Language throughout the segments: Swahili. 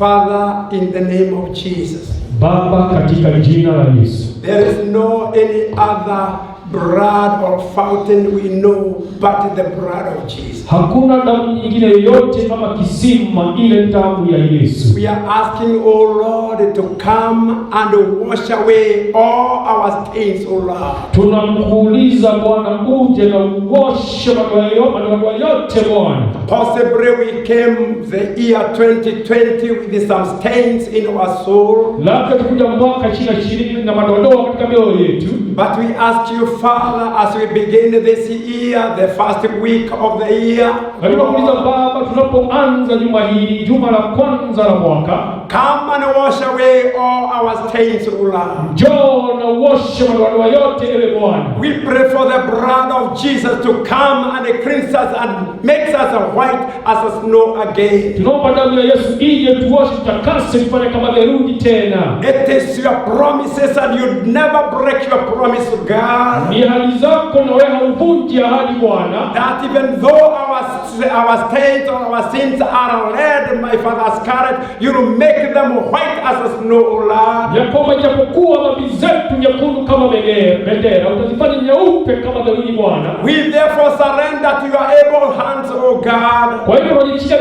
Father, in the name of Jesus. Baba, katika jina la Yesu. There is no any other blood or fountain we know but the blood of Jesus. Hakuna damu nyingine yoyote kama kisima ile damu ya Yesu. We are asking, oh Lord, to come and wash away all our stains, oh Lord. Tunamkuuliza Bwana uje na uoshe madoa yote Bwana. Possibly we came the year 2020 with some stains in our soul. Labda tukuja mwaka 2020 na madoa katika mioyo yetu. But we ask you, Father, as we begin this year, the first week of the year, Tunakuuliza Baba, tunapoanza juma hili, juma la kwanza la mwaka, come and wash away all our stains, O Lord. njoo na uoshe madoa yote ewe Bwana. We pray for the blood of Jesus to come and cleanse us and makes us white as a snow again. Tunaomba damu ya Yesu ije tuoshe, tutakase, tufanye kama theluji tena. It is your promises and you never break your promise, God. Ni ahadi zako na wewe hauvunji ahadi Bwana. That even though our stains or our sins are red, my Father, scarlet, you will make them white as a snow, O Lord. Yakobo, ijapokuwa dhambi zetu nyekundu kama bendera, utazifanya nyeupe kama theluji Bwana. We therefore surrender to your able hands, O God. Kwa hivyo tunajishika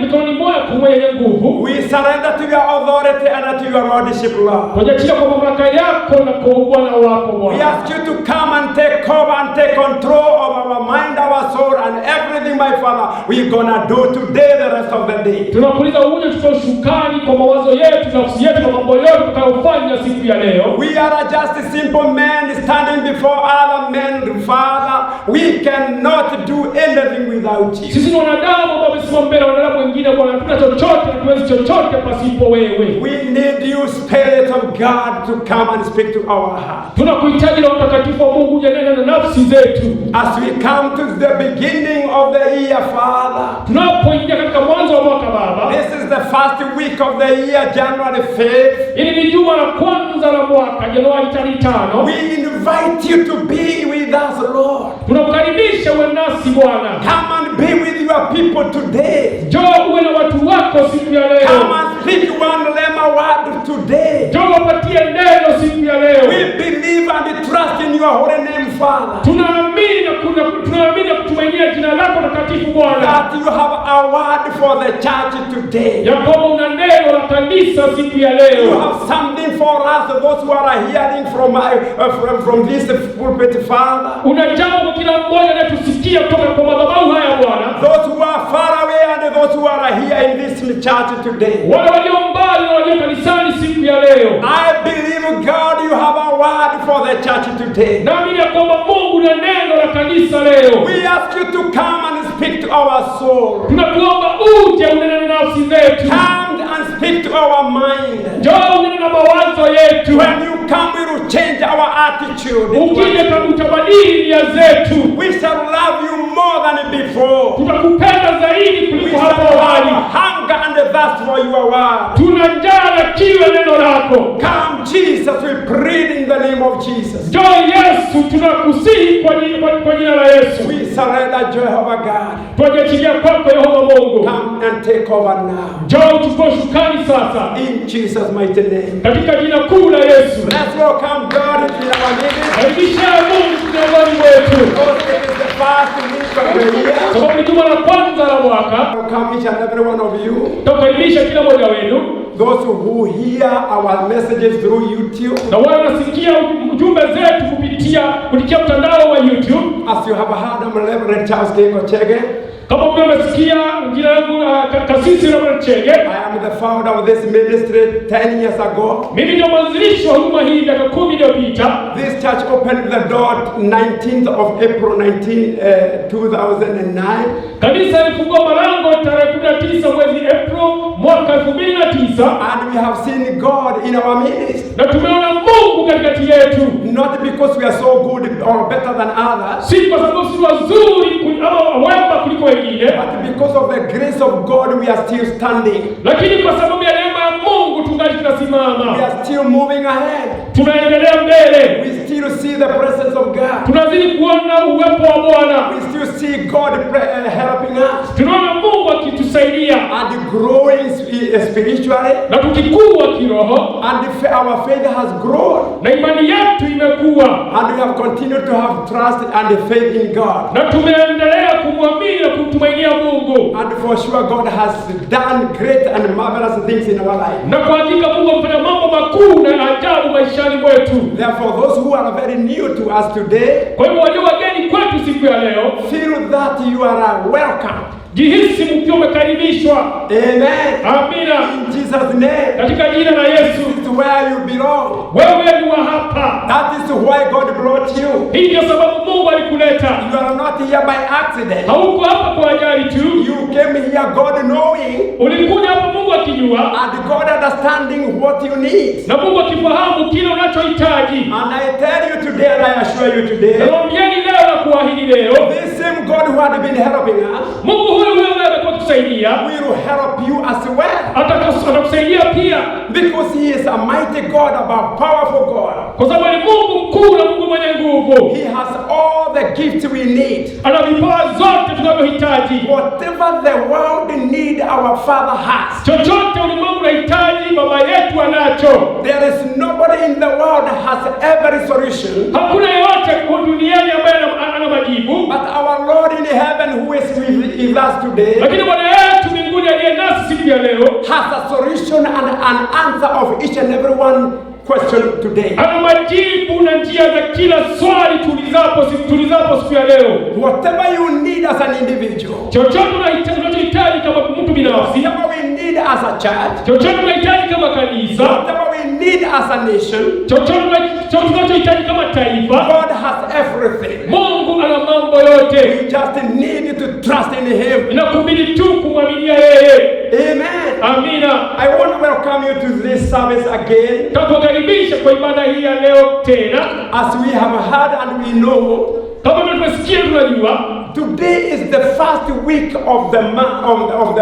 mikononi mwako mwenye nguvu. We surrender to your authority and to your lordship, Lord. Tunajishika kwa mamlaka yako na kwa ubwana wako Bwana. We ask you to come and take cover and take control of our mind, our soul, and everything, my Father, we're gonna do today, the rest of the day. Tunakuuliza uje tutoe shukrani kwa mawazo yetu, nafsi yetu na mambo yote tutakayofanya siku ya leo. We are just simple men standing before other men, Father. We cannot do anything without you. Sisi ni wanadamu ambao wamesimama mbele ya wanadamu wengine Bwana, hatuna chochote na tuwezi chochote pasipo wewe. We need you, Spirit of God, to come and speak to our heart. Tunakuhitaji Roho Mtakatifu wa Mungu uje nena na nafsi zetu. As we come to the beginning of the year, Father. Tunapoingia katika mwanzo wa mwaka Baba. This is the first week of the year, January 5th. Hili ni juma la kwanza la mwaka, Januari 5. We invite you to be with us, Lord. Tunakukaribisha uwe nasi Bwana. Come and be with your people today. Njoo uwe na watu wako siku ya leo. Come and speak one rhema word today. Njoo wapatie neno siku ya leo. We believe and trust in your holy name, Father. Tunaamini na kutumainia jina lako takatifu Bwana. That you have a word for the church today. Yakobo, una neno la kanisa siku ya leo. You have something for us, those who are hearing from this pulpit, Father. Una jambo kwa kila mmoja anayetusikia kutoka kwa madhabahu haya Bwana. Those who are far away and those who are here in this church today. Wale walio mbali na walio kanisani siku ya leo. I believe, God, you have a word for the church today. Naamini ya kwamba Mungu na neno la kanisa leo. We ask you to come and speak to our soul. Tunakuomba uje unene na nafsi zetu. Come and speak to our mind. Njoo unene na mawazo yetu. When you come, we will change our attitude. Ukija utabadili nia zetu. We shall love you more than before. Tutakupenda zaidi kuliko hapo awali. Hunger and thirst for your word. Tuna njaa na kiu ya neno lako. Come, Jesus, we pray in the name of Jesus. Njoo Yesu, tunakusihi kwa jina la Yesu. We surrender, Jehovah God. Tunajiachilia kwako Yehova Mungu. Come and take over now. Njoo uchukue shukrani sasa. In Jesus' mighty name. Katika jina kuu la Yesu. Let's welcome God in our meeting. Karibisha Mungu miongoni mwetu. Because it is the first week of the year. Sababu ni juma la kwanza la mwaka. Welcome each and every one of you. Tunakaribisha kila mmoja wenu. Those who hear our messages through YouTube. Na wale wanasikia ujumbe zetu kupitia mtandao wa YouTube. As you have heard, I'm Reverend Charles Keko Chege. Kama mmesikia jina langu Kasisi Robert Chege. I am the founder of this ministry 10 years ago. Mimi ndio mwanzilishi wa huduma hii miaka 10 iliyopita. This church opened the door 19th of April 2009. Kanisa ilifungua malango tarehe 19 mwezi April mwaka 2009. And we have seen God in our midst. Na tumeona Mungu katikati yetu. Not because we are so good or better than others. Si kwa sababu sisi wazuri ama wema kuliko wengine. But because of the grace of God we are still standing. Lakini kwa sababu ya neema ya Mungu tungali tunasimama. We are still moving ahead. Tunaendelea mbele. We still see the presence of God. tunazidi kuona uwepo wa Bwana, We still see God helping us tunaona Mungu akitusaidia and growing spiritually, na tukikua kiroho, and our faith has grown, na imani yetu imekuwa, and we have continued to have trust and faith in God. na tumeendelea kumwamini na kumtumainia Mungu, And for sure God has done great and marvelous things in our life. na kwa hakika Mungu amefanya mambo makuu na ajabu maishani mwetu. Therefore, those who are very new to us today, Kwa hivyo walio wageni kwetu siku ya leo, feel that you are welcome. jihisi mkiwa umekaribishwa. Amen. Amina. In Jesus' name. Katika jina la Yesu. This is where you belong. Wewe ni wa hapa. That is why God brought you. Hii ndio sababu Mungu alikuleta. You are not here by accident. Hauko hapa kwa ajali tu. You came here God knowing Ulikuja hapa Mungu akijua, and God understanding what you need. na Mungu akifahamu kile unachohitaji. And I tell you today, and I assure you today, Nawaambieni leo na kuahidi leo, this same God who had been helping us Mungu huyu amekuwa kusaidia, will help you as well. atakusaidia pia, Because He is a mighty God, a powerful God. kwa sababu ni Mungu mkuu na Mungu mwenye nguvu. He has all the gifts we need. Ana vipawa zote tunavyohitaji. Whatever the world need, our Father has. Chochote ulimwengu unahitaji, baba yetu anacho. There is nobody in the world that has every solution. Hakuna yeyote kwa duniani ambaye ana majibu, But our Lord in heaven, who is with us today, lakini Bwana yetu mbinguni aliye nasi siku ya leo has a solution and an answer of each and every one question today. ana majibu na njia za kila swali tulizapo siku ya leo. Whatever you need as an individual, Chochote unachohitaji kama mtu binafsi, whatever we need as a church, chochote unahitaji kama kanisa, whatever we need as a nation, chochote unachohitaji kama taifa, God has everything. Mungu ana mambo yote. We just need to trust in Him. Inakubidi tu kumwaminia yeye. Amen. Amina. I want to welcome you to this service again. Tunakukaribisha kwa ibada hii ya leo tena. As we have heard and we know, Kama tumesikia tunajua, today is the first week of the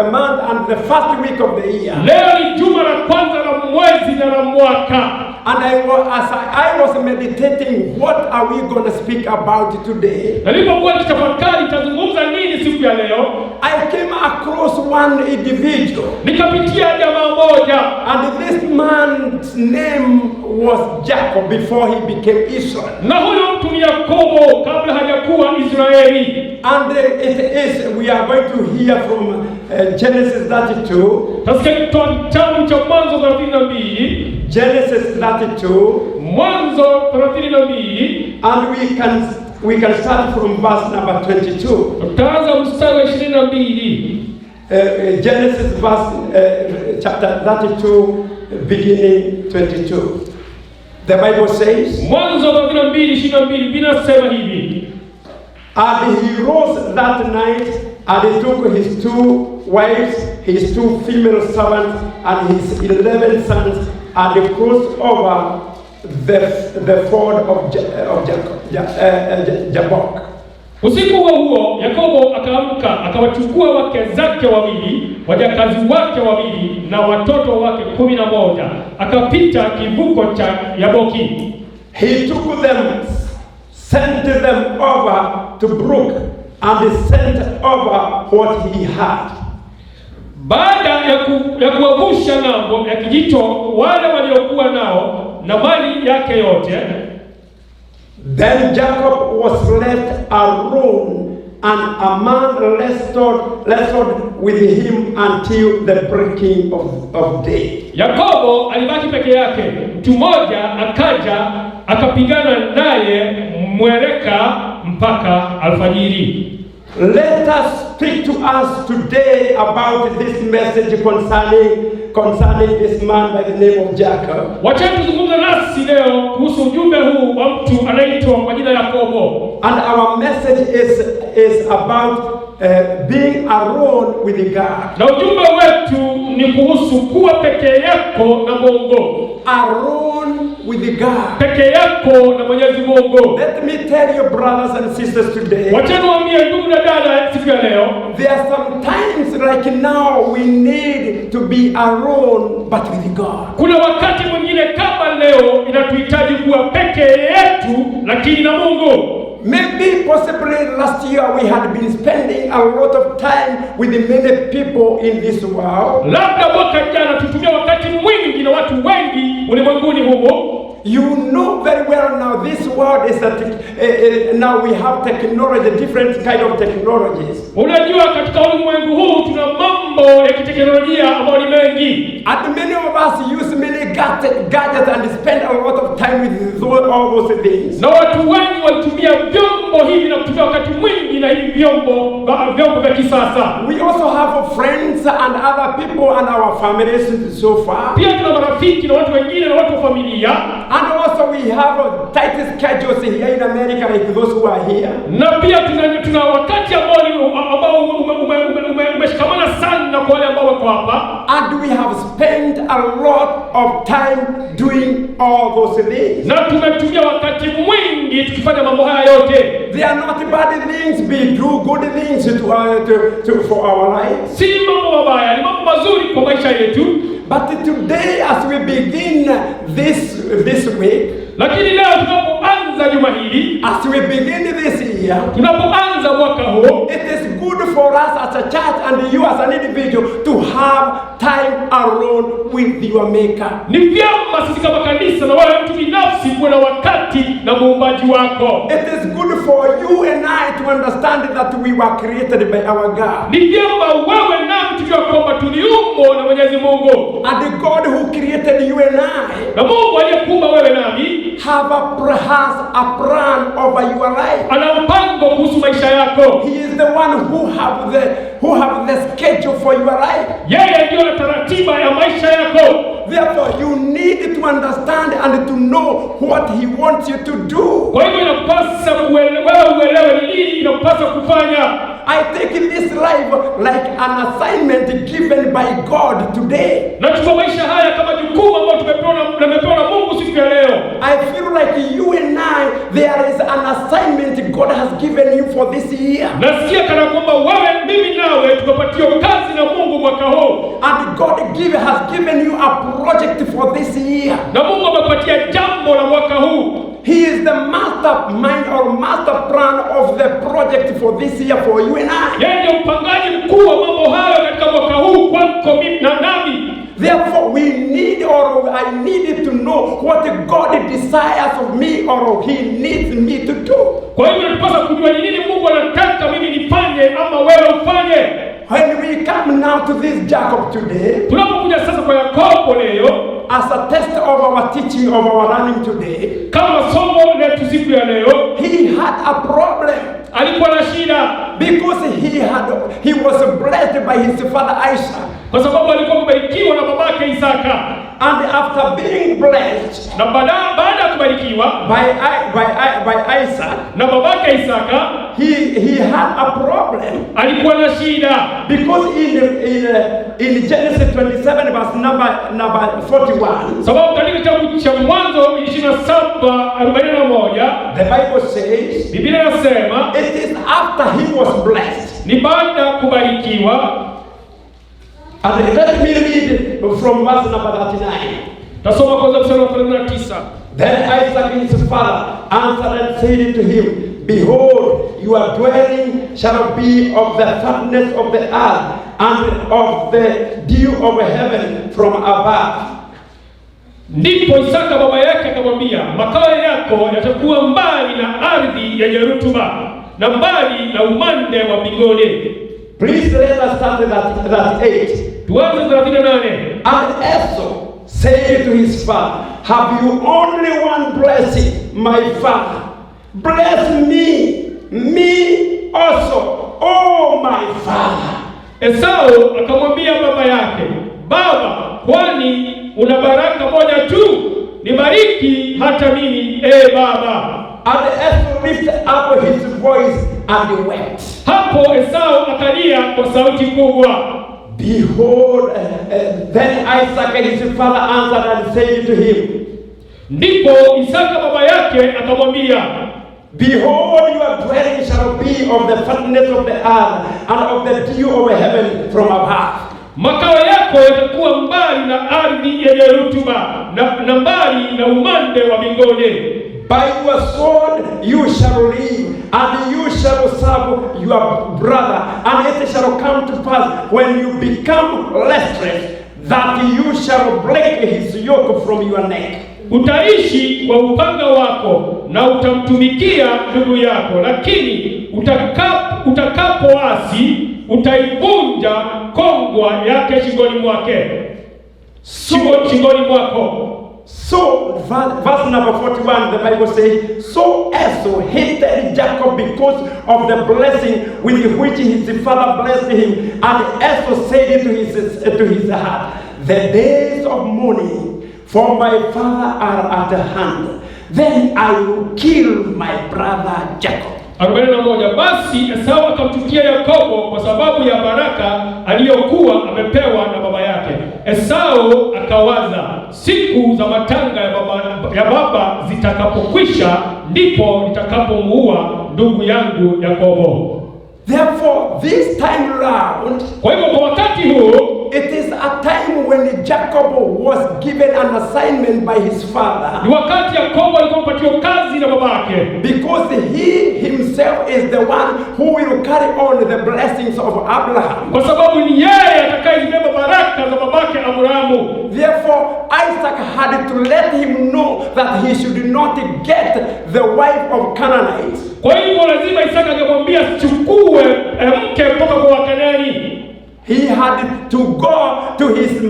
month and the first week of the year. leo ni juma la kwanza la mwezi na la mwaka. And as I was meditating, what are we going to speak about today? Nilipokuwa nikitafakari tazungumza nini siku ya leo, I came across one individual, nikapitia jamaa moja, and this man's name was Jacob before he became Israel. na huyo mtu ni Yakobo kabla hajakuwa Israeli. And we are going to hear from Genesis 32. Tasikia kitabu cha Mwanzo 32, Genesis 32, Mwanzo 32, and we can start from verse number 22. tutaanza mstari wa 22. Genesis chapter 32, beginning 22. The Bible says, Mwanzo 32:22 binasema hivi: and he rose that night, and he took his 2 wives, his 2 female servants, and his 11 sons, and he crossed over the ford of Jabbok. Usiku huo Yakobo akaamka, akawachukua wake zake wawili, wajakazi wake wawili na watoto wake 11, akapita kivuko cha Yaboki. He took them, sent them over to Brook, and he sent over what he had. Baada ya kuwavusha ng'ambo ya kijito wale waliokuwa nao na mali yake yote, then Jacob was left alone, and a man wrestled with him until the breaking of day. Yakobo alibaki peke yake. Mtu mmoja akaja akapigana naye mwereka mpaka alfajiri. Let us speak to us today about this message concerning this man by the name of Jacob. Wacha tuzungumze nasi leo kuhusu ujumbe huu wa mtu anaitwa kwa jina Yakobo. And our message is about being alone with God. Na ujumbe wetu ni kuhusu kuwa peke yako na Mungu. Alone with God. Peke yako na Mwenyezi Mungu. Let me tell you, brothers and sisters, today, Wacha niwaambie ndugu na dada siku ya leo, there are some times like now we need to be alone but with God. kuna wakati mwingine kama leo inatuhitaji kuwa peke yetu lakini na Mungu. Maybe possibly last year we had been spending a lot of time with many people in this world. Labda mwaka jana tutumia wakati mwingi na watu wengi ulimwenguni humo. You know very well now this world is now we have technology, different kind of technologies. Unajua katika ulimwengu huu tuna mambo ya kiteknolojia ambayo ni mengi. And many of us use many gadgets and spend a lot of time with all those things. Na watu wengi walitumia vyombo hivi na kutumia wakati mwingi na hivi vyombo vya kisasa. We also have friends and other people and our families so far. Pia tuna marafiki na watu wengine na watu wa familia. And also we have tight schedules here in America like those who are here. Na pia tuna wakati ambao umeshikamana sana kwa wale ambao wako hapa. And we have spent a lot of time doing all those things. Na tumetumia wakati mwingi tukifanya mambo haya yote. They are not bad things, we do good things for our lives. Si mambo mabaya, ni mambo mazuri kwa maisha yetu. But today as we begin this week, lakini leo tunapoanza juma hili, as we begin this year, tunapoanza mwaka huu, it is good for us as a church and you as an individual to have time alone with your maker. Ni vyema sisi kama kanisa na wewe mtu binafsi kuwa na wakati na muumbaji wako. It is good for you and I to understand that we were created by our God. Ni vyema wewe nami tujue kwamba tuliumbwa na Mwenyezi Mungu. And the God who created you and I, na Mungu aliyekuumba wewe nami, has a plan over your life. Ana mpango kuhusu maisha yako. He is the one who have the schedule for your life. Yeye ndiye ana ratiba ya maisha yako. Therefore you need to understand and to know what he wants you to do. Kwa hivyo inakupasa uelewe nini inakupasa kufanya. I take this life like an assignment given by God today. Na chukua maisha haya kama jukumu ambalo tumepewa na Mungu siku ya leo. I feel like you and I, there is an assignment God has given you for this year. Nasikia kana kwamba wewe mimi nawe tumepatiwa kazi na Mungu mwaka huu. And God has given you a project for this year. Na Mungu amepatia jambo la mwaka huu. He is the mastermind or master plan of the project for this year for you and I. Yeye ndiye mpangaji mkuu wa mambo hayo katika mwaka huu kwako mimi na nami. Therefore we need, or I need to know what God desires of me or he needs me to do. Kwa hivyo tunapaswa kujua ni nini Mungu anataka mimi nifanye ama wewe ufanye. When we come now to this Jacob today, tunapokuja sasa kwa Yakobo leo, as a test of our teaching, of our learning today, kama somo letu siku ya leo, he had a problem. Alikuwa na shida because he was blessed by his father Isaac. Kwa sababu alikuwa kubarikiwa na babake Isaka. And after being blessed, na baada ya kubarikiwa by Isaac, na babake Isaka, he had a problem. Alikuwa na shida because in Genesis 27 verse number 41, sababu katika kitabu cha Mwanzo 27:41, the Bible says, Biblia inasema, it is after he was blessed, ni baada ya kubarikiwa. And let me read from verse number 39. Tasoma kwanza mstari wa 39. Then Isaac his father answered and said to him, Behold, your dwelling shall be of the fatness of the earth and of the dew of heaven from above. Ndipo Isaka baba yake akamwambia, makao yako yatakuwa mbali na ardhi yenye rutuba na mbali na umande wa mbinguni. Please let us start at 8. Tuanze 38. And Esau said to his father, Have you only one blessing, my father? Bless me also, oh my father. Esau akamwambia baba yake, Baba, kwani una baraka moja tu? Nibariki hata mimi, baba. And Esau lifted up his voice and wept. Hapo Esau akalia kwa sauti kubwa. Behold, then Isaac his father answered and said to him, ndipo Isaka baba yake akamwambia, Behold, your dwelling shall be of the fatness of the earth and of the dew of heaven from above. Makao yako yatakuwa mbali na ardhi yenye rutuba na mbali na umande wa mbinguni. by your sword you shall live, and you shall serve your brother. And it shall come to pass when you become restless, that you shall break his yoke from your neck. Utaishi kwa upanga wako na utamtumikia ndugu yako, lakini utakapoasi utaivunja kongwa yake shingoni mwake. Shingoni mwako. So, verse number 41, the Bible says, so Esau hated Jacob because of the blessing with which his father blessed him. And Esau said to his heart, the days of mourning for my father are at hand. Then I will kill my brother Jacob. 41. Basi Esau akamchukia Yakobo kwa sababu ya baraka aliyokuwa amepewa na baba yake. Esau akawaza, siku za matanga ya baba zitakapokwisha, ndipo nitakapomuua ndugu yangu Yakobo. Therefore, this time round, kwa hivyo kwa wakati huu, it is a time when Jacob was given an assignment by his father. Ni wakati Yakobo alikuwa amepatiwa kazi na babake. Because he himself is the one who will carry on the blessings of Abraham. Kwa sababu ni yeye atakayebeba baraka za babake Abrahamu. Therefore, Isaac had to let him know that he should not get the wife of Canaanites. Kwa hivyo lazima Isaka akamwambia chukue mke kutoka kwa Wakanaani. He had to go to his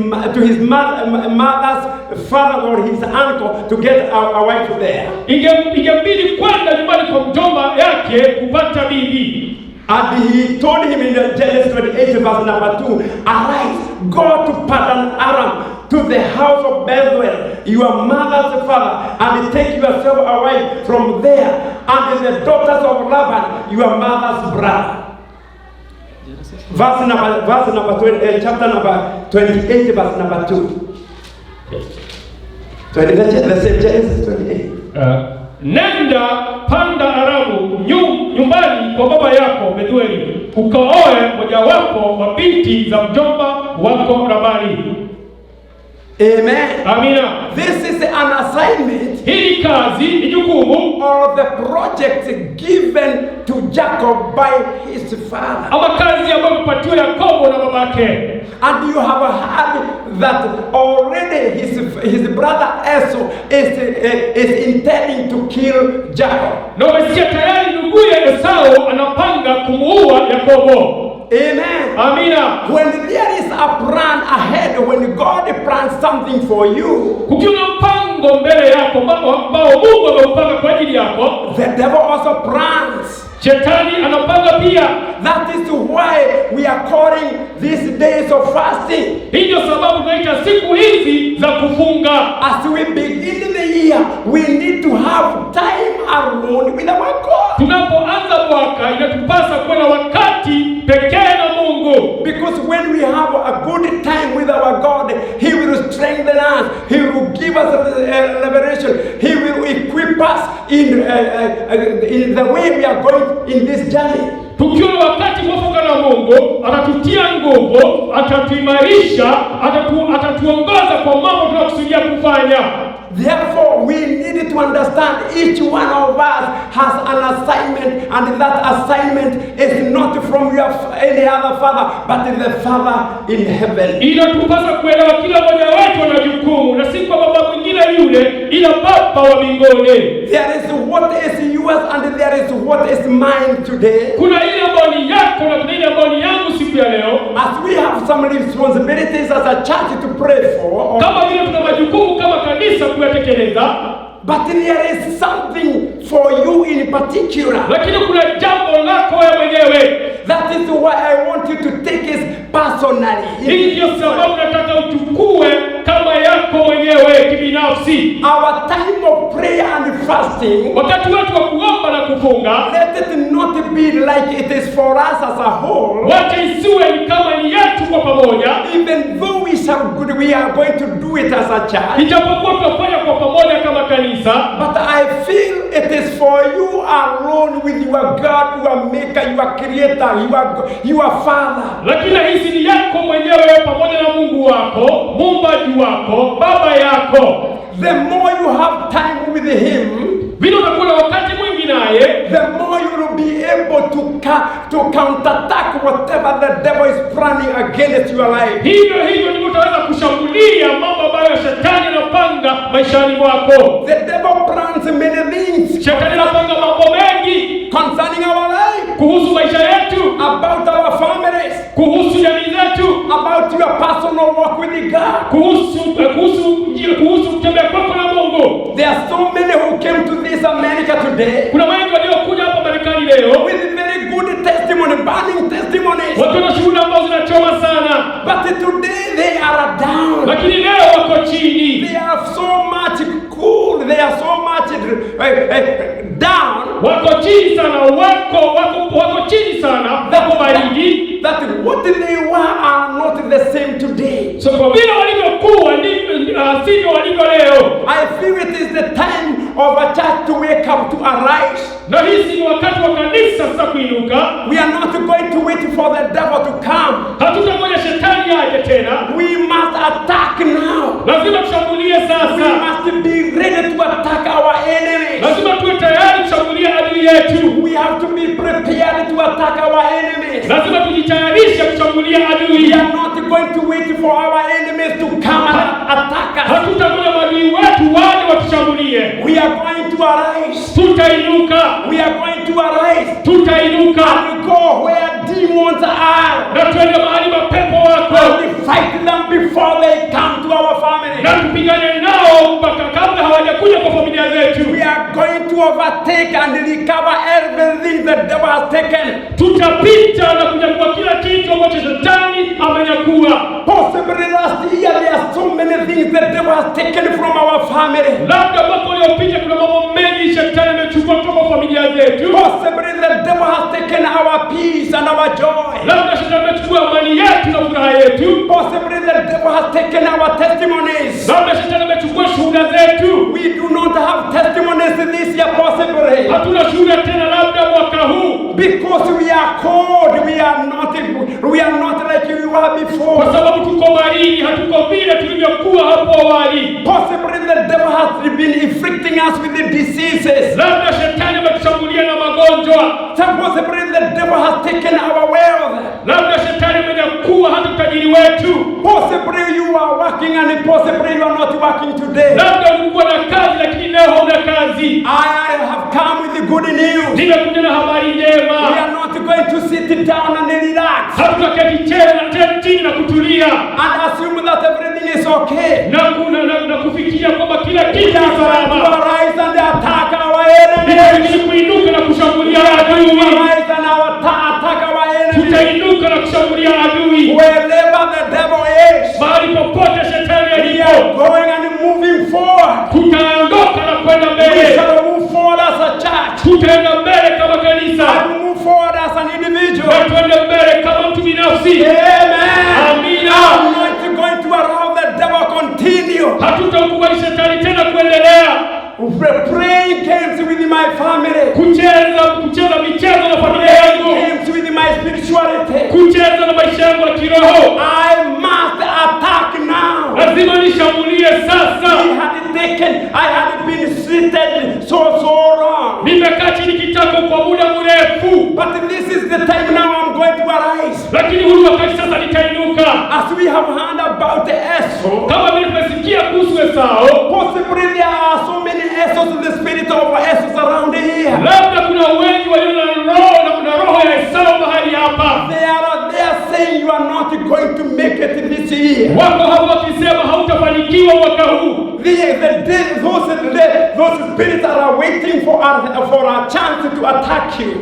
mother's father or his uncle to get a wife there. Ingebidi kwenda nyumbani kwa mjomba yake kupata bibi. And he told him in Genesis 28 verse number 2, arise, go to Padan Aram, to the house of Bethuel, your mother's father, and take yourself away from there, and the daughters of Laban, your mother's brother. Chapter number 28, verse number 2. The same Genesis 28. Nenda panda Aramu nyumbani kwa baba yako Bethueli, ukaoe mojawapo wa binti za mjomba wako Labani. Amen. Amina. This is an assignment. Hii kazi ni jukumu or the project given to Jacob by his father. Ama kazi ambayo mpatiwa Yakobo na babake. And you have heard that already his brother Esau is intending to kill Jacob. Na umesikia tayari nduguye Esau anapanga kumuua Yakobo. Amen. Amina. When there is a plan ahead, when God plans something for you, kukiwa mpango mbele yako ambao Mungu ameupanga kwa ajili yako, the devil also plans. Shetani anapanga pia. That is why we are calling these days of fasting. Hii ndio sababu tunaita siku hizi za kufunga. As we begin the year, we need to have time alone with our God. Tunapoanza mwaka inatupasa kuwa na wakati pekee na Mungu. Because when we have a good time with our God, He will strengthen us. He will give us a revelation. He will equip us in the way we are going in this journey. Tukiwa wakati mwafaka na Mungu, atatutia nguvu, atatuimarisha, atatuongoza kwa mambo tunayokusudia kufanya. Therefore, we need to understand each one of us has an assignment, and that assignment is not from any other father, but the Father in heaven. Inatupasa kuelewa kila mmoja wetu ana jukumu, na si kwa baba mwingine yule, ila Baba wa mbinguni. There is what is yours and there is what is mine today. Kuna ile ambayo ni yako na kuna ile ambayo ni yangu siku ya leo. As we have some responsibilities as a church to pray for, kama vile tuna majukumu kama kanisa kuyatekeleza, but there is something for you in particular. Lakini kuna jambo lako wewe mwenyewe. That is why I want you to take it personally. Hii ndio sababu nataka uchukue kama yako mwenyewe kibinafsi. Our time of prayer and fasting, wakati wetu wa kuomba na kufunga, let it not be like it is for us as a whole. Wacha isiwe ni kama ni yetu kwa pamoja. Even though we are going to do it as a church, ijapokuwa tutafanya kwa pamoja kama kanisa, but I feel it is for you alone with your God, your maker, your creator, your father. Lakini hizi ni yako mwenyewe pamoja na Mungu wako, muumbaji wako, baba yako. The more you have time with him, vile utakuwa na wakati mwingi naye, the more you will be able to counterattack whatever the devil is planning against your life. Hivyo ndivyo utaweza kushambulia mambo ambayo shetani anapanga maishani mwako. The devil plans many things. Shetani anapanga mambo mengi concerning our life, kuhusu maisha yetu, about our families, kuhusu jamii zetu, about your personal walk with God, kuhusu kutembea kwako na Mungu. There are so many who came to this America today. Kuna wengi waliokuja hapa Marekani leo with very good testimony, burning testimonies. Watu na shuhuda ambazo zinachoma sana. But today they are down. Lakini leo wako chini. They are so much cool. They are so much down. Wako chini sana, wako chini sana. Wako baridi. That what they were are not the same today. So kwa vile walivyokuwa sivyo walivyo leo. I feel it is the time of a church to wake up, to arise. Na hisi ni wakati wa kanisa sasa kuinuka. We are not going to wait for the devil to come. Hatutangoja shetani aje tena. We must attack now. Lazima tushambulie sasa. We must be ready to attack our enemies. Lazima tuwe tayari kushambulia adui yetu. We have to be prepared to attack our enemies. Lazima tujitayarishe kushambulia adui. We are not going to wait for our enemies to come and attack us. Hatutangoja adui wetu waje watushambulie. We are going to arise. Tutainuka. We are going to arise. Tutainuka. And go where demons are. Na tuende mahali mapepo wako. And we fight them before they come to our family. Na tupigane nao mpaka kabla hawajakuja kwa familia zetu. We are going to overtake and recover everything the devil has taken. Tutapita na kunyakua kila kitu ambacho shetani amenyakua. Possibly last year there are so many things the devil has taken from our family. Labda mwaka uliopita kuna mambo mengi shetani amechukua kutoka familia zetu. Possibly the devil has taken our peace and our joy. Labda shetani amechukua amani yetu na furaha yetu. Possibly the devil has taken our testimonies. Labda shetani amechukua shuhuda zetu. We do not have testimonies this year possibly. Hatuna shuhuda tena labda mwaka huu. Because we are cold, we are not like we were before. Kwa sababu tuko baridi, hatuko vile tulivyokuwa hapo awali. Possibly the devil has been inflicting us with the diseases. Labda shetani ametushambulia na magonjwa. Possibly the devil has taken our wealth. Labda shetani amenyakua hata utajiri wetu. Possibly you are working and possibly you are not working today. Labda ulikuwa na kazi lakini leo huna kazi. I have come with the good news. Nimekuja na habari njema. We are not going to sit down and relax. Hatutaketi chini na kutulia. And assume that everything is okay. Na kufikiria kwamba kila kitu ni salama. We are rise and attack our enemies. Ni kuinuka na kushambulia adui. Rise and attack our enemies. Tutainuka na kushambulia adui. Wherever the devil is. Mahali popote shetani alipo. We are going and moving forward. Tutaondoka na kwenda mbele. We shall move forward as a church. Tutaenda mbele kama kanisa. And move forward as an individual. Na tuende mbele kama mtu binafsi. Amen. Amina. I'm not going to allow the devil continue. Hatutakubali shetani tena kuendelea. Playing games with my family. Kucheza michezo na familia yangu. Games with my spirituality. Kucheza na maisha yangu ya kiroho. I must attack now. Lazima nishambulie sasa. I had been seated so long. Nimekaa chini kitako kwa muda mrefu. But this is the time now I'm going to arise. Lakini huu wakati sasa nitainuka. As we have heard about Esau. Kama vile tumesikia kuhusu Esau. Possibly there are so many Esau's in the spirit of Esau around here. Labda kuna wengi walio na roho ya Esau mahali hapa. They are saying you are not going to make it this year. Wako hapo wakisema hautafanikiwa mwaka huu. Those spirits are waiting for a chance to attack you.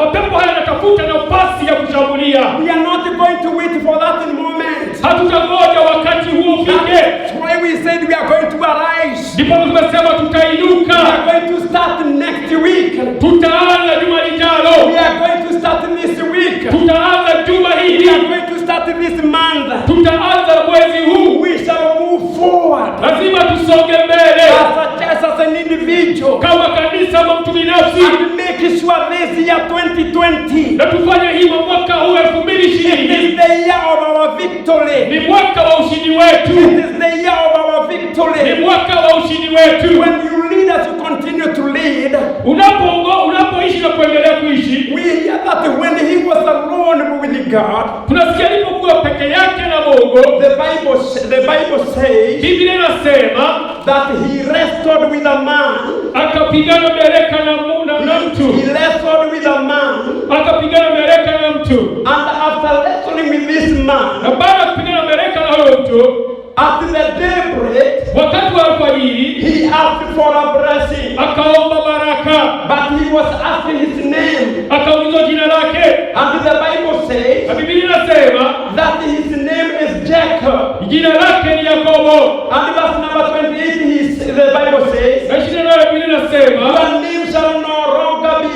Mapepo haya yanatafuta nafasi ya kushambulia. We are not going to wait for that moment. Hatutangoja wakati huo ufike. That's why we said we are going to arise. Ndipo tumesema tutainuka. We are going to start next week. Tutaanza juma lijalo. We are going to start this week. Tutaanza juma hili. We are going to start this month. Tutaanza mwezi huu. We shall move forward. Lazima tusonge mbele. As a church, as an individual. Kama kanisa ama mtu binafsi. And make sure this year 2020. Na tufanye hivyo mwaka huu 2020. It is the year of our victory. Ni mwaka wa ushindi wetu. It is the year of our victory. Ni mwaka wa ushindi wetu. When you lead us, you continue to read, unapoishi na kuendelea kuishi, we hear that when he was alone with God, tunasikia alipokuwa peke yake na Mungu, the Bible says Biblia inasema that he wrestled with a man. Akapigana mieleka na mtu. He wrestled with a man. Akapigana mieleka na mtu. And after wrestling with this man, na baada ya kupigana mieleka na huyo mtu, at the daybreak, wakati wa alfajiri, he asked for a blessing. Akaomba baraka. But he was asking his name. Akaulizwa jina lake. And the Bible says, na Biblia inasema that his name is Jacob. Jina lake ni Yakobo. And verse number 28, the Bible says, na jina lake Biblia inasema, your name shall no longer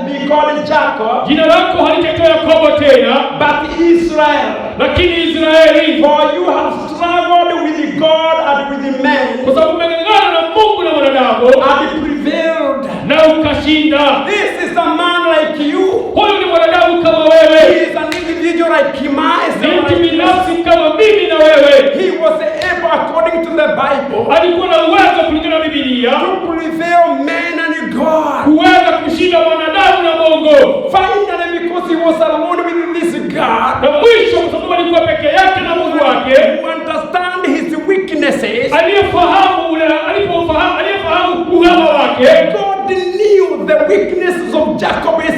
be called Jacob, jina lako halitaitwa Yakobo tena, but Israel. Lakini Israeli. For you have struggled with God and with men, kwa sababu umeng'ang'ana na Mungu na wanadamu, and prevailed, na ukashinda. This is a man like you. Huyu ni mwanadamu kama wewe. He is an individual like him. Ni mtu binafsi kama mimi na wewe. He was able, according to the Bible, alikuwa na uwezo kulingana na Biblia, to prevail men and God, kuweza kushinda wanadamu na Mungu. Finally, because he was alone with this God, na mwisho kwa sababu alikuwa peke yake na Mungu wake, to understand his weaknesses, aliyefahamu uhaba wake, God knew the weaknesses of Jacob is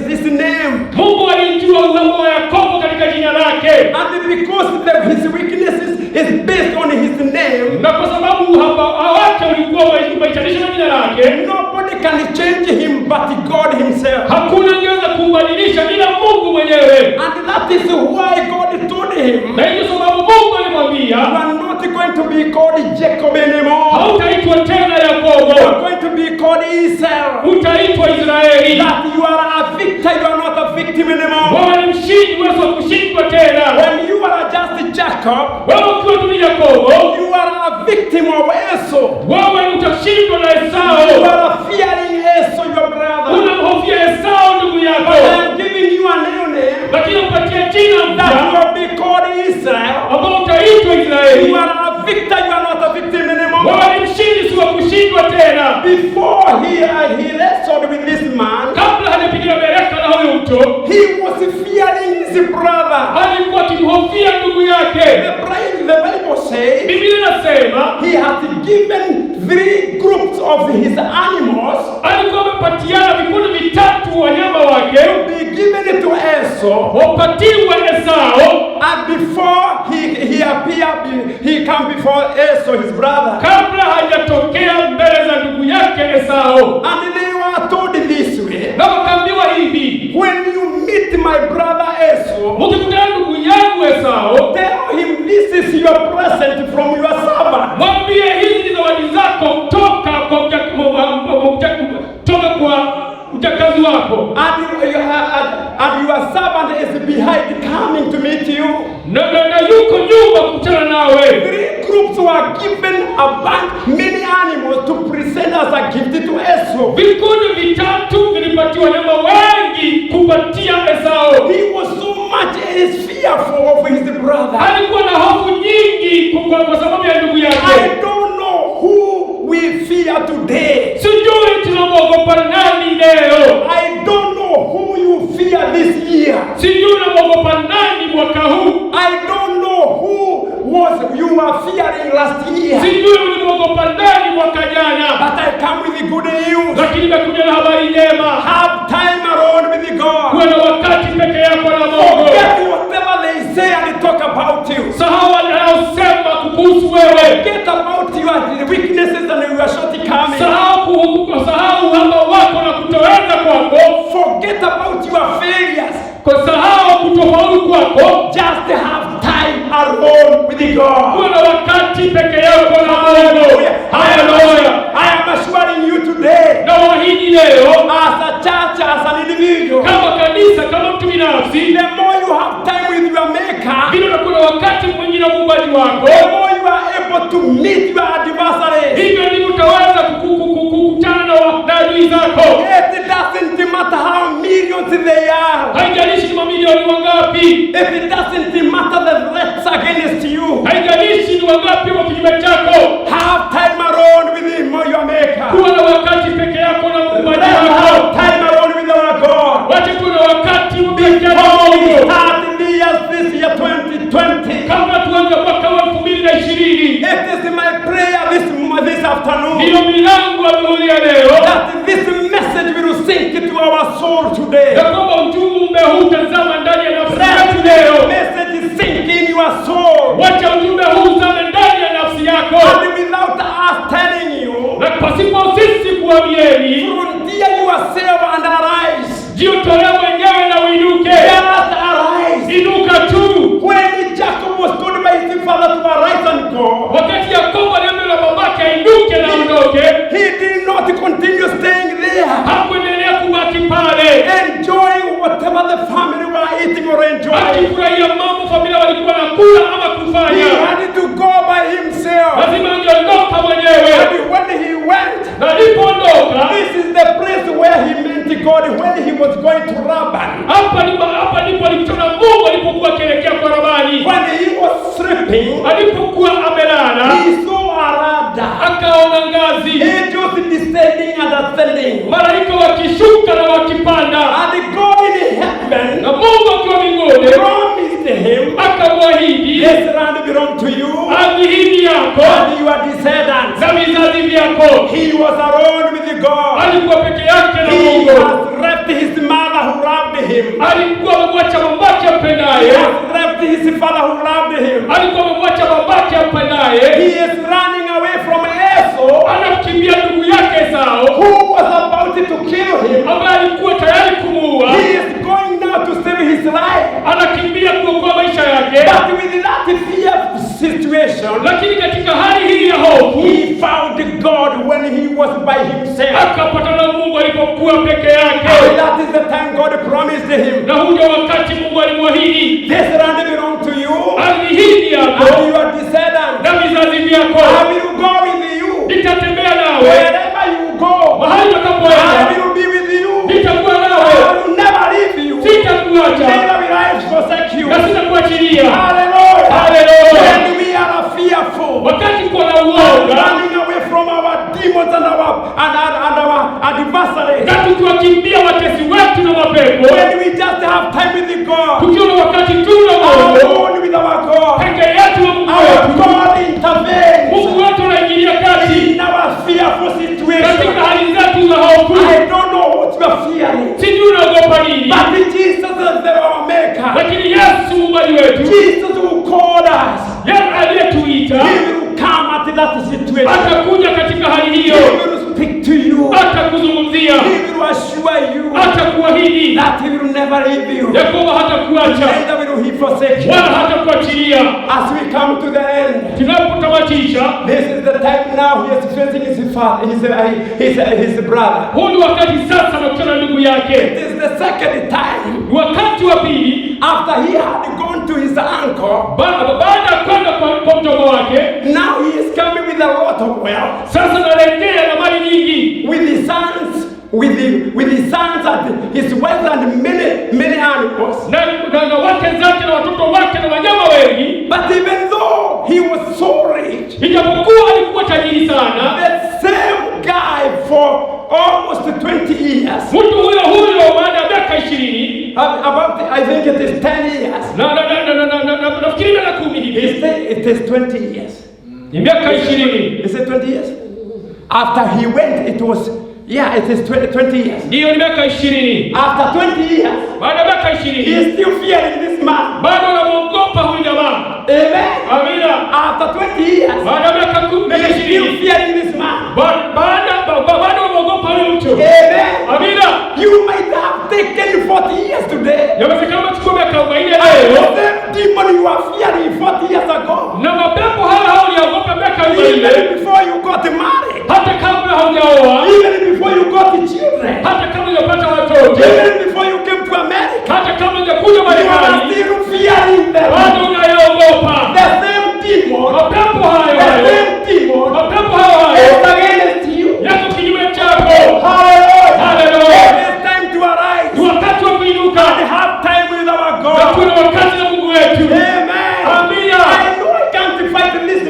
this name. Mungu alijua uhaba wa Yakobo katika jina lake, and because his weaknesses is based on his name, na kwa sababu uhaba wake ulikuwa umeitanisha na jina lake, nobody can change him but God himself. Hakuna angeweza kumbadilisha ila Mungu mwenyewe. And that is why God told him, na hiyo sababu Mungu alimwambia, you are not going to be called Jacob anymore. Hautaitwa tena Yakobo. You are going to be called Israel. Utaitwa Israeli. That you are a victor, you are not a victim anymore. Wewe ni mshindi, wewe sio kushindwa tena. When you are just Jacob, wewe ukiwa tu Yakobo, you are a victim of Esau. Wewe utashindwa na Esau. You are fearing Esau, your brother. Unamhofia Esau ndugu yako. But I am giving you a new name. Lakini upatie jina mpya. That you will be called Israel. Ambao utaitwa Israeli. You are a victor, you are not a victim anymore. Wewe ni mshindi, sio kushindwa tena. Before he wrestled with this man, kabla hajapiga mieleka na huyo mtu, he was fearing his brother. Alikuwa akimhofia ndugu yake. The Bible says, Biblia inasema, he has given 3 groups of his animals. Alikuwa amepatiana vikundi vitatu wanyama wake. To be given to Esau. Wapatiwe Esau. And before he appeared, he come before Esau, his brother. Kabla hajatokea mbele za ndugu yake Esau. And they were told this way. Na wakaambiwa hivi, when you meet my brother Esau, mkikutana ndugu yangu Esau, tell him this is your present from your servant. Mwambie hizi ni zawadi zako toka kwa mjakazi wako. And your servant is behind coming to meet you. Na yuko nyuma kukutana nawe. 3 groups were given many animals to present as a gift to Esau. Vikundi vitatu vilipatiwa wanyama wengi kupatia Esau. He was so much fearful of his brother. Alikuwa na hofu nyingi kwa sababu ya ndugu yake. I don't know who we fear today. Sijui tunamwogopa nani leo. I don't know who you fear this year. Sijui unamwogopa nani mwaka huu. I don't know who you were fearing last year. Sijui ulimwogopa nani mwaka jana. But I come with the good news. Lakini nimekuja na habari njema. Have time alone with God. Kuwa na wakati peke yako na Mungu. Forget whatever they say and talk about you. Sahau wanaosema kuhusu wewe. Forget about your weaknesses and your shortcomings. Sahau uhaba wako na kutoweza kwako. Forget about your failures. Sahau kutofaulu kwako. Just have time alone with God. Kuwa na wakati peke yako na Mungu. Hallelujah. I am assuring you today. Na waahidi leo, as a church, as an individual, kama kanisa, kama mtu binafsi, the more you have time with your maker, vile unakuwa na wakati mwingi na Muumbaji wako, the more you are able to meet your adversaries. Hivyo ndivyo utaweza kukutana na adui zako. It doesn't matter how millions they are. Haijalishi ni mamilioni wangapi. It doesn't matter the threats against you. Haijalishi ni wangapi wa kinyume chako. Have time alone with him, your maker. Kuwa na wakati It is my prayer this afternoon Ndiyo milango amehulia leo. that this message will sink into our soul today. Ya kwamba ujumbe huu utazama ndani ya nafsi Let yako this leo. message sink in your soul. Wacha ujumbe huu uzame ndani ya nafsi yako. And without us telling you, Na pasipo sisi kuambieni, volunteer yourself and arise. jitolee mwenyewe na uinuke. Just arise. Inuka tu. When Jacob was told by his father to arise and go, Wakati Yakobo aliambiwa na babake ainuke na aondoke, he did not continue staying there, hakuendelea kubaki pale enjoying whatever the family were eating or enjoying. akifurahia mambo familia walikuwa nakula ama He kufanya. had to go by himself. Lazima angeondoka mwenyewe. And when he went, Na alipoondoka, this is the place where he met God when he was going to Laban. hapa ndipo alikutana Mungu alipokuwa akielekea kwa Labani. When he was sleeping, Alipokuwa amelala, he saw a ladder. akaona ngazi, Angels descending and ascending. malaika wakishuka na wakipanda, And God in heaven na Mungu akiwa mbinguni promised him, akamwahidi, this land belongs to you ardhi hii ni yako and your descendants. na vizazi vyako. He was alone with God. Alikuwa peke yake na He Mungu. has left his mother who loved him. Alikuwa amemwacha babake He ampendaye. has left his father who loved him. Alikuwa amemwacha babake He ampendaye. is running away from Esau, Anakimbia ndugu yake Esau who was about to kill him. ambaye alikuwa tayari kumuua. He is going now to save his life. Anakimbia kuokoa maisha yake. But with that fearful situation, Lakini katika hali hii ya hofu, he found God when he was by himself. akapatana na Mungu alipokuwa peke yake. And that is the time God promised him. Na huyo wakati Mungu alimwahidi, This land belongs to you ardhi hii ni yako and your descendants. na vizazi vyako. I will go with you. Nitatembea nawe Wherever you go, mahali I utakapoenda, will be with you. nitakuwa I nawe, will never leave you. sitakuacha Neither will I forsake you. na sitakuachilia. Hallelujah. Hallelujah. When we are fearful, Wakati kuna and uoga running away from our demons and our adversaries, na tukiwakimbia watesi wetu na mapepo, when we just have time with God, tukiwa na wakati tu na Mungu alone with our God, peke yetu na Mungu our wetu, God intervenes Mungu wetu anaingilia kati in our fearful situation. katika hali zetu za hofu. I don't know what you are fearing, Sijui unaogopa nini, but Jesus is our maker. lakini Yesu Muumbaji wetu, Jesus who called us, yeye aliyetuita, he will come at that situation. atakuja katika hali He hiyo, will speak to you. atakuzungumzia, He will assure you atakuahidi that he will never leave you. ya kwamba hatakuacha Neither will he forsake you. wala hatakuachilia. As we come to the end, Tunapotamatisha, this is the time now he is facing his father, his brother. huu ni wakati sasa anakutana na ndugu yake. It is the second time Ni wakati wa pili after he had gone to his uncle. baada ya kwenda kwa mjomba wake. Now he is coming with a lot of wealth, Sasa narejea na mali nyingi, with his sons, with his sons and his wife and many animals. na wake zake na watoto wake na wanyama wengi. But even though he was so rich, Ijapokuwa alikuwa tajiri sana, the same guy for almost 20 years, mtu huyo baada ya miaka 20 about I think it is 10 years. nafikiri miaka 10 hivi, It is 20 years. ni miaka 20. Is it 20 years? After he went, it was, yeah, it is 20 years. Ndiyo, ni miaka 20. After 20 years, Baada ya miaka he 20 is still fearing this man. bado anamwogopa huyu jamaa. Amen. Amina. After 20 years, Baada ya miaka he is still 20 fearing this man. bado anamwogopa huyu mtu. Amen. Amina. You might have taken 40 years today. Yawezekana umechukua miaka 40 And the leo same demon you are fearing 40 years ago, na mapepo haya uliogopa miaka 40 even before you got married, hata kabla haujaoa, even before you got children, hata kabla hujapata watoto, even before you came to America, hata kabla hujakuja you are Marekani, still fearing them. bado unayaogopa The same demon, mapepo hayo the hayo, same demon mapepo hayo is hayo against you. yako kinyume chako. Hallelujah. Hallelujah. It is time to arise Ni wakati wa kuinuka and have time with our na God. kuna wakati na Mungu wetu. Amen. Amina. I know I can't fight this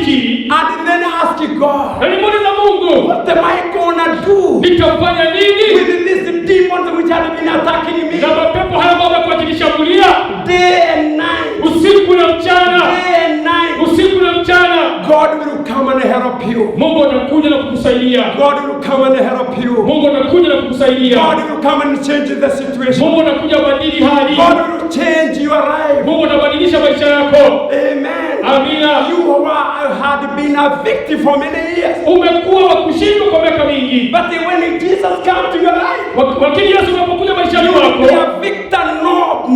nikiri and then ask God, na nimuuliza Mungu, what am I gonna do nitafanya nini with these demons which have been attacking me na mapepo haya ambayo yamekuwa yakinishambulia day and night? usiku na mchana, Day and night. usiku na mchana. God will come and help you. Mungu atakuja na kukusaidia. God will come and help you. Mungu atakuja na kukusaidia. God will come and change the situation. Mungu atakuja badili hali. God will change your life. Mungu atabadilisha maisha yako. Amen. Amina. You had been a victim for many years. Umekuwa wa kushindwa kwa miaka mingi. But when Jesus comes to your life, Wakati Yesu anapokuja maisha you will yako, be a victor, no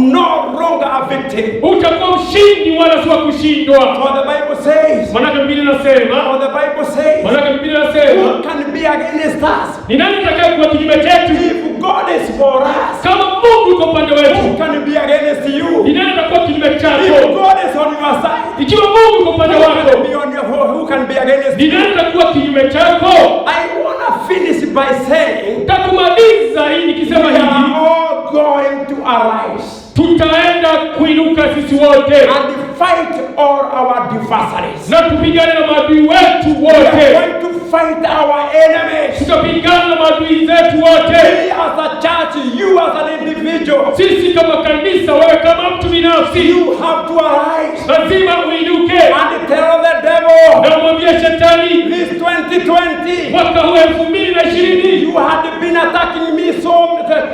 longer a victim. utakuwa mshindi wala si wa kushindwa. For the Bible says, Maana Biblia inasema, for the Bible says, maana Biblia inasema, who can be against us? ni nani atakayekuwa kinyume chetu? If God is for us, Kama Mungu yuko upande who wetu, can be against ni you? nani atakuwa kinyume If chako? God is on your side, Ikiwa Mungu yuko upande who wako, can be on your who can be against ni you? nani atakuwa kinyume chako? I want to finish by saying, Takumaliza hii nikisema we hivi, are all going to arise tutaenda kuinuka sisi wote and fight all our adversaries. na tupigane na maadui wetu We are wote. going to fight our enemies. Tutapigana na maadui zetu wote. We as a church, you as an individual, Sisi kama kanisa, wewe kama mtu binafsi, you have to arise lazima uinuke and tell the devil, na umwambie shetani, this 2020, mwaka huu 2020 you had been attacking me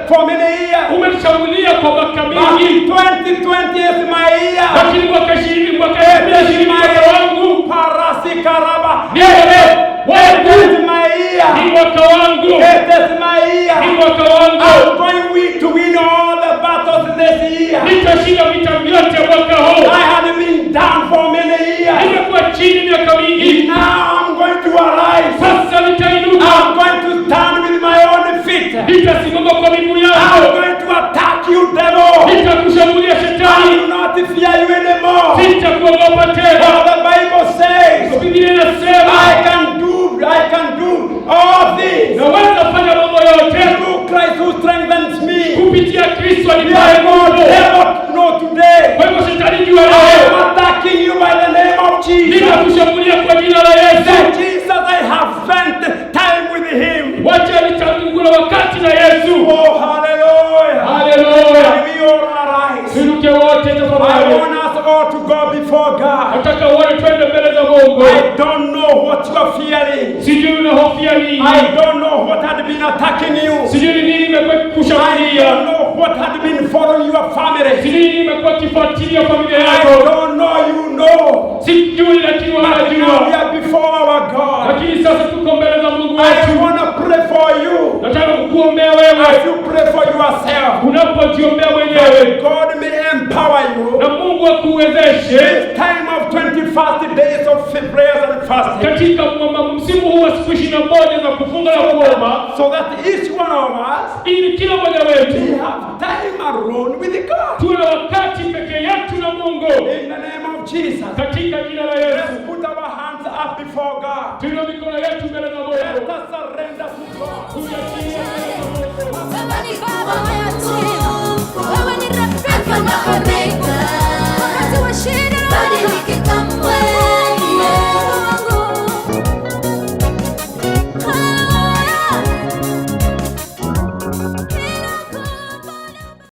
for many years. umeshambulia kwa miaka But mingi, 2020 is my year. lakini mwaka 2020 mwaka wangu Parasikaraba. ni wewe. It is my year. Ni mwaka wangu, It is my year. ni mwaka wangu. I'm going to win all the battles this year. Nitashinda vita vyote mwaka huu. I had been down for many years. Nimekuwa chini miaka mingi, Now I'm going to arise. sasa nitainuka. I'm going to stand with my own feet. Nitasimama kwa miguu I'm yangu. going to attack you, devil. Nitakushambulia I shetani. will not fear you anymore. Sitakuogopa For tena. the Bible says, Biblia inasema I can do all things naweza fanya mambo yote through Christ who strengthens me. kupitia Kristo anipaye Therefore, nguvu. devil, know today, Kwa hivyo shetani, jua I leo am attacking you by the name of Jesus. nitakushambulia kwa jina la Yesu. That Jesus, I have spent time with him. Wacha nitangula wakati na Yesu. Oh, hallelujah. Haleluya. And we all arise. Tuinuke wote I tafadhali. want us all to go before God. Nataka wote twende mbele za Mungu. I don't know what you are fearing. Sijui unahofia nini. I don't know what had been attacking you. Sijui ni nini imekuwa I kushambulia. don't know what had been following your family. Sijui nini imekuwa kifuatilia familia I yako. don't know, you know. Sijui, lakini But now we wanajua. are before our God. Lakini sasa tuko mbele za Mungu I wetu. want to pray for you. Nataka kukuombea As wewe. you pray for yourself. Unapojiombea mwenyewe God may empower you. na Mungu akuwezeshe This time of 21st days of prayers and fasting. katika msimu huu wa siku 21 za kufunga na kuomba, So that each one of us ili kila mmoja wetu we have time alone with God. tuwe na wakati peke yetu na Mungu. In the name of Jesus. Katika jina la Yesu, Let's put our hands up before God. tuinue mikono yetu mbele za Let Mungu. us surrender to God. Tuyatie mbele za Mungu. Wewe ni baba yetu, wewe ni rafiki na karibu.